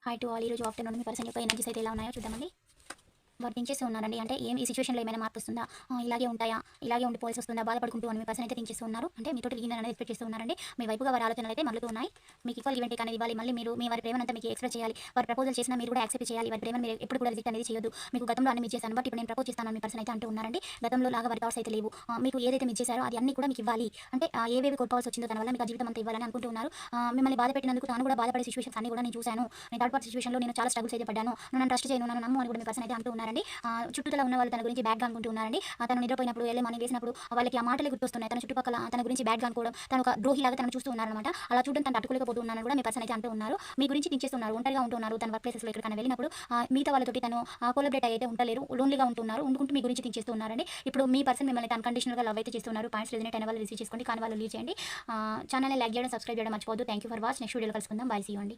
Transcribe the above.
Hi to all. ఈరోజు afternoon మీ person యొక్క energies అయితే ఎలా ఉన్నాయో చూద్దామండి. వారు థింక్ చేస్తూ ఉన్నారండి. అంటే ఈ సిచ్యువేషన్‌లో ఏమైనా మార్పు వస్తుందా? ఇలాగే ఉంటాయా? ఇలాగే ఉండిపోవాల్సి వస్తుందా? బాధపడుకుంటూ అని మీ పర్సన్ అయితే థింక్ చేస్తూ ఉన్నారు. అంటే మీతోటి రీయూనియన్ అనేది ఎక్స్‌పెక్ట్ చేస్తూ ఉన్నారండి. మీ వైపుగా వారి ఆలోచనలు అయితే మరలుతూ ఉన్నాయి. మీకు ఈక్వల్ గివ్ అండ్ టేక్ అనేది ఇవ్వాలి. మళ్ళీ మీరు మీ వారి ప్రేమనంతా మీకు ఎక్స్‌ప్రెస్ చేయాలి. వారు ప్రపోజల్ చేసినా మీరు కూడా యాక్సెప్ట్ చేయాలి. వారి ప్రేమను మీరు ఎప్పుడు కూడా రిజెక్ట్ అనేది చేయొద్దు. మీకు గతంలో అన్ని మిస్ చేశాను. బట్ ఇప్పుడు నేను ప్రపోజ్ చేస్తానని మీ పర్సన్ అయితే అంటూ ఉన్నారండి. గతంలో లాగా వారి థాట్స్ అయితే లేవు. మీకు ఏదైతే మిస్ చేశారో అది అన్నీ కూడా మీకు ఇవ్వాలి. అంటే ఏవేవి కోల్పోవాల్సి వచ్చిందో తన వల్ల మీకు ఆ జీవితం అంతా ఇవ్వాలని అనుకుంటూ ఉన్నారు. మిమ్మల్ని బాధ పెట్టినందుకు తాను కూడా బాధపడే సిచ్యువేషన్స్ అన్ని కూడా నేను చూశాను. నేను థర్డ్ పార్టీ సిచ్యువేషన్‌లో నేను చాలా స్ట్రగుల్స్ అయితే పడ్డాను. నువ్వు నన్ను ట్రస్ట్ చేయను, నన్ను నమ్ము అని కూడా మీ పర్సన్ అయితే అంటూ ఉన్నారండి. చుట్టూతల ఉన్న వాళ్ళు తన గురించి బ్యాడ్‌గా అనుకుంటూ ఉన్నారండి. తను నిద్రపోయినప్పుడు ఎర్లీ మార్నింగ్ లేసినప్పుడు వాళ్ళకి ఆ మాటలే గుర్తొస్తున్నాయి. తన చుట్టుపక్కల తన గురించి బ్యాడ్‌గా అనుకోవడం, తను ఒక ద్రోహిలాగా తనను చూస్తూ ఉన్నారనమాట. అలా చూడడం తను తట్టుకోలేకపోతూ ఉన్నానని కూడా మీ పర్సన్ అయితే అంటూ ఉన్నారు. మీ గురించి థింక్ చేస్తున్నారు. ఒంటరిగా ఉంటూ ఉన్నారు. తన వర్క్ ప్లేసెస్‌లో ఎక్కడికైనా వెళ్ళినప్పుడు మిగతా వాళ్ళతోటి తను కొలాబరేట్ అయితే ఉండలేరు. లోన్లీగా ఉంటున్నారు. ఉండుకుంటూ మీ గురించి థింక్ చేస్తూ ఉన్నారండి. ఇప్పుడు మీ పర్సన్ మిమ్మల్ని అన్‌కండిషనల్‌గా లవ్ అయితే చేస్తున్నారు. పాయింట్స్ రెజొనేట్ అయిన వాళ్ళు రిసీవ్ చేసుకోండి. కానీ వాళ్ళు లీవ్ చేయండి. ఛానెల్‌ని లైక్ చేయడం, సబ్స్క్రైబ్ చేయడం మర్చిపోవద్దు. Thank you for watch. Next వీడియోలో కలుసుకుందాం. బై. సీ యూ అండి.